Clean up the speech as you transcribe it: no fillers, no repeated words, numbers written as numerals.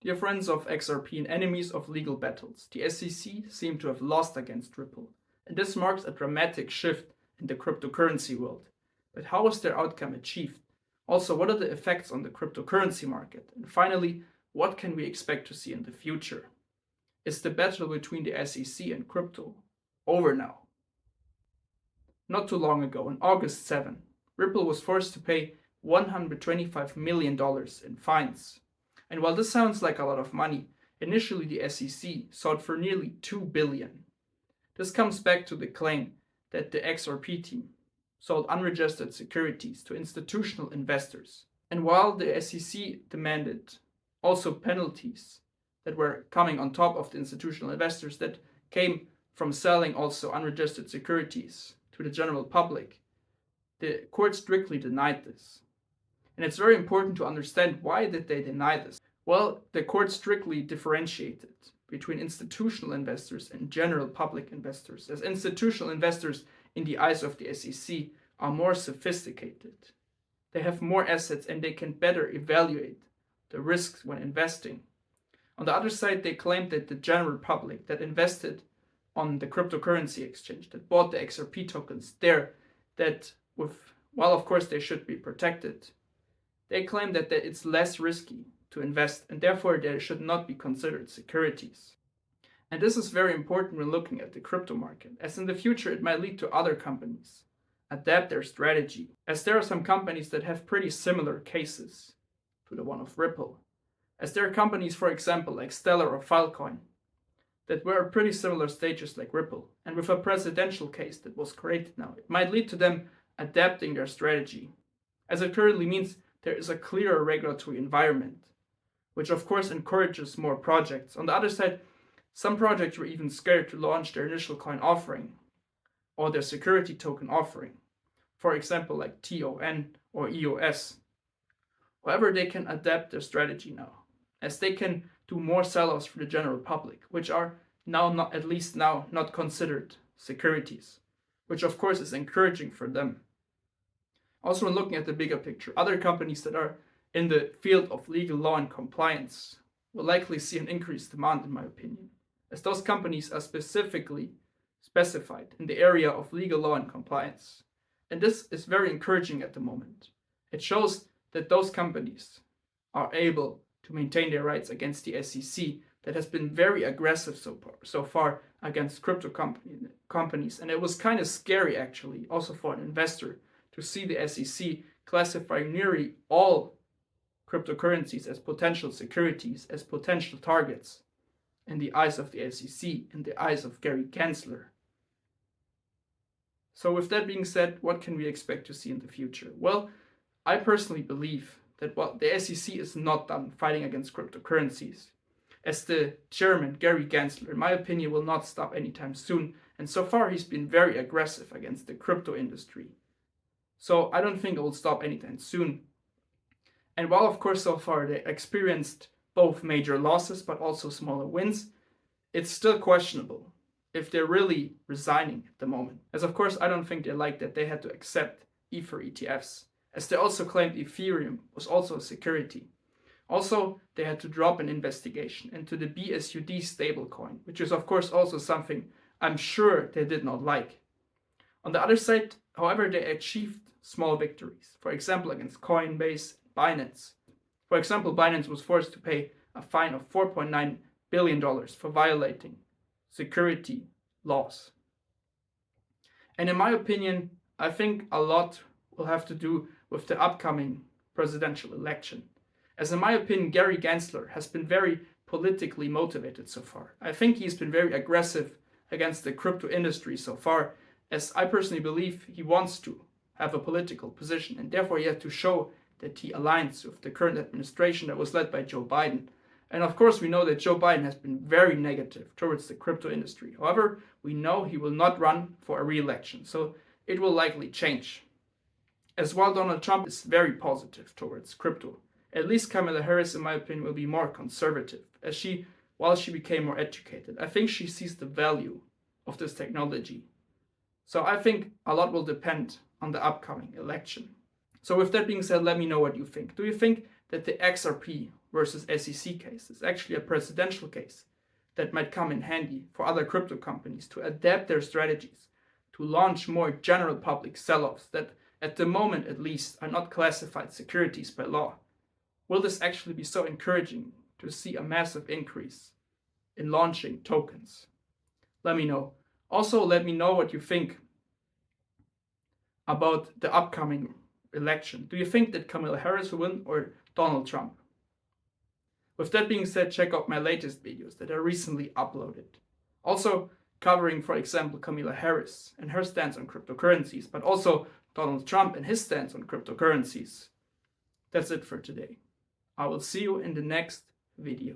Dear friends of XRP and enemies of legal battles, the SEC seem to have lost against Ripple, and this marks a dramatic shift in the cryptocurrency world. But how was their outcome achieved? Also, what are the effects on the cryptocurrency market? And finally, what can we expect to see in the future? Is the battle between the SEC and crypto over now? Not too long ago, on August 7, Ripple was forced to pay $125 million in fines. And while this sounds like a lot of money, initially the SEC sought for nearly $2 billion. This comes back to the claim that the XRP team sold unregistered securities to institutional investors. And while the SEC demanded also penalties that were coming on top of the institutional investors that came from selling also unregistered securities to the general public, the court strictly denied this. And it's very important to understand why did they deny this. Well, the court strictly differentiated between institutional investors and general public investors, as institutional investors in the eyes of the SEC are more sophisticated. They have more assets and they can better evaluate the risks when investing. On the other side, they claimed that the general public that invested on the cryptocurrency exchange, that bought the XRP tokens there, that while of course they should be protected, they claim that it's less risky to invest and therefore they should not be considered securities. And this is very important when looking at the crypto market, as in the future it might lead to other companies adapt their strategy, as there are some companies that have pretty similar cases to the one of Ripple, as there are companies, for example, like Stellar or Filecoin, that were at pretty similar stages like Ripple, and with a presidential case that was created now, it might lead to them adapting their strategy, as it currently means there is a clearer regulatory environment, which of course encourages more projects. On the other side, some projects were even scared to launch their initial coin offering or their security token offering, for example like TON or EOS. However, they can adapt their strategy now, as they can do more sell-offs for the general public, which are now not considered securities, which of course is encouraging for them. Also, when looking at the bigger picture, other companies that are in the field of legal law and compliance will likely see an increased demand, in my opinion, as those companies are specifically specified in the area of legal law and compliance. And this is very encouraging at the moment. It shows that those companies are able to maintain their rights against the SEC that has been very aggressive so far against crypto companies. And it was kind of scary actually, also for an investor, to see the SEC classifying nearly all cryptocurrencies as potential securities, as potential targets in the eyes of the SEC, in the eyes of Gary Gensler. So with that being said, what can we expect to see in the future? Well, I personally believe that the SEC is not done fighting against cryptocurrencies, as the chairman, Gary Gensler, in my opinion, will not stop anytime soon, and so far he's been very aggressive against the crypto industry. So I don't think it will stop anytime soon. And while of course so far they experienced both major losses but also smaller wins, it's still questionable if they're really resigning at the moment. As of course I don't think they like that they had to accept Ether ETFs, as they also claimed Ethereum was also a security. Also, they had to drop an investigation into the BSUD stablecoin, which is of course also something I'm sure they did not like. On the other side, however, they achieved small victories, for example against Coinbase, Binance. For example, Binance was forced to pay a fine of $4.9 billion for violating security laws. And in my opinion, I think a lot will have to do with the upcoming presidential election. As in my opinion, Gary Gensler has been very politically motivated so far. I think he's been very aggressive against the crypto industry so far, as I personally believe he wants to have a political position, and therefore he had to show that he aligns with the current administration that was led by Joe Biden. And of course we know that Joe Biden has been very negative towards the crypto industry. However, we know he will not run for a re-election, so it will likely change. As while Donald Trump is very positive towards crypto, at least Kamala Harris, in my opinion, will be more conservative, as while she became more educated, I think she sees the value of this technology. So I think a lot will depend on the upcoming election. So with that being said, let me know what you think. Do you think that the XRP versus SEC case is actually a presidential case that might come in handy for other crypto companies to adapt their strategies to launch more general public sell-offs that, at the moment at least, are not classified securities by law. Will this actually be so encouraging to see a massive increase in launching tokens? Let me know. Also, let me know what you think about the upcoming election. Do you think that Kamala Harris will win or Donald Trump? With that being said, check out my latest videos that I recently uploaded. Also covering, for example, Kamala Harris and her stance on cryptocurrencies, but also Donald Trump and his stance on cryptocurrencies. That's it for today. I will see you in the next video.